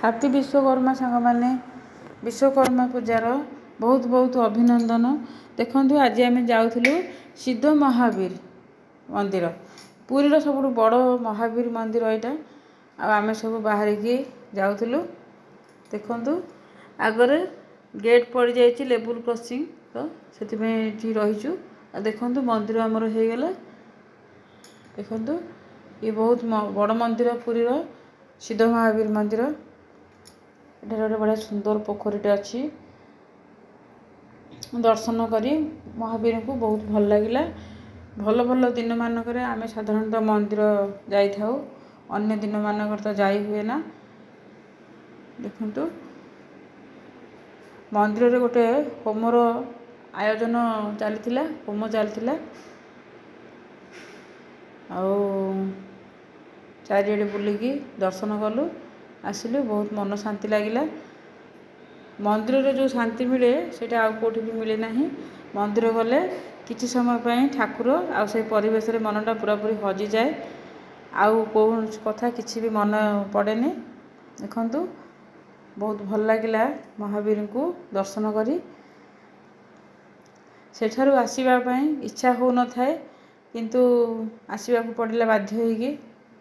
Happy Vishwakarma ସାଙ୍ଗମାନେ। ବିଶ୍ୱକର୍ମା ପୂଜାର ବହୁତ ବହୁତ ଅଭିନନ୍ଦନ। ଦେଖନ୍ତୁ ଆଜି ଆମେ ଯାଉଥିଲୁ ସିଦ୍ଧ ମହାବୀର ମନ୍ଦିର। ପୁରୀର ସବୁଠୁ ବଡ଼ ମହାବୀର ମନ୍ଦିର ଏଇଟା। ଆଉ ଆମେ ସବୁ ବାହାରିକି ଯାଉଥିଲୁ। ଦେଖନ୍ତୁ ଆଗରେ ଗେଟ୍ ପଡ଼ିଯାଇଛି ଲେବୁଲ୍ କ୍ରସିଂ ତ ସେଥିପାଇଁ ଏଠି ରହିଛୁ। ଆଉ ଦେଖନ୍ତୁ ମନ୍ଦିର ଆମର ହେଇଗଲା। ଦେଖନ୍ତୁ ଇଏ ବହୁତ ବଡ଼ ମନ୍ଦିର ପୁରୀର ସିଦ୍ଧ ମହାବୀର ମନ୍ଦିର। ଏଠାରେ ଗୋଟେ ବଢ଼ିଆ ସୁନ୍ଦର ପୋଖରୀଟେ ଅଛି। ଦର୍ଶନ କରି ମହାବୀରଙ୍କୁ ବହୁତ ଭଲ ଲାଗିଲା। ଭଲ ଭଲ ଦିନମାନଙ୍କରେ ଆମେ ସାଧାରଣତଃ ମନ୍ଦିର ଯାଇଥାଉ, ଅନ୍ୟ ଦିନମାନଙ୍କରେ ତ ଯାଇ ହୁଏ ନା। ଦେଖନ୍ତୁ ମନ୍ଦିରରେ ଗୋଟେ ହୋମର ଆୟୋଜନ ଚାଲିଥିଲା, ହୋମ ଚାଲିଥିଲା। ଆଉ ଚାରିଆଡ଼େ ବୁଲିକି ଦର୍ଶନ କଲୁ, ଆସିଲୁ। ବହୁତ ମନ ଶାନ୍ତି ଲାଗିଲା। ମନ୍ଦିରରେ ଯେଉଁ ଶାନ୍ତି ମିଳେ ସେଇଟା ଆଉ କେଉଁଠି ବି ମିଳେ ନାହିଁ। ମନ୍ଦିର ଗଲେ କିଛି ସମୟ ପାଇଁ ଠାକୁର ଆଉ ସେଇ ପରିବେଶରେ ମନଟା ପୁରାପୁରି ହଜିଯାଏ। ଆଉ କୌଣସି କଥା କିଛି ବି ମନେ ପଡ଼େନି। ଦେଖନ୍ତୁ ବହୁତ ଭଲ ଲାଗିଲା ମହାବୀରଙ୍କୁ ଦର୍ଶନ କରି। ସେଠାରୁ ଆସିବା ପାଇଁ ଇଚ୍ଛା ହେଉନଥାଏ, କିନ୍ତୁ ଆସିବାକୁ ପଡ଼ିଲା ବାଧ୍ୟ ହୋଇକି।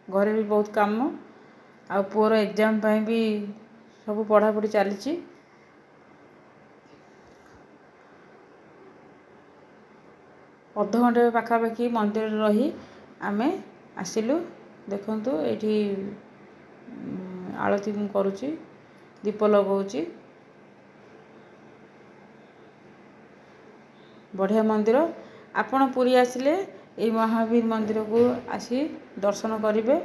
ଘରେ ବି ବହୁତ କାମ, ଆଉ ପୁଅର ଏକ୍ଜାମ୍ ପାଇଁ ବି ସବୁ ପଢ଼ାପଢ଼ି ଚାଲିଛି। ଅଧଘଣ୍ଟେ ପାଖାପାଖି ମନ୍ଦିରରେ ରହି ଆମେ ଆସିଲୁ। ଦେଖନ୍ତୁ ଏଇଠି ଆଳତି ମୁଁ କରୁଛି, ଦୀପ ଲଗାଉଛି। ବଢ଼ିଆ ମନ୍ଦିର। ଆପଣ ପୁରୀ ଆସିଲେ ଏଇ ମହାବୀର ମନ୍ଦିରକୁ ଆସି ଦର୍ଶନ କରିବେ,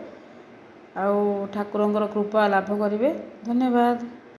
ଆଉ ଠାକୁରଙ୍କର କୃପା ଲାଭ କରିବେ। ଧନ୍ୟବାଦ।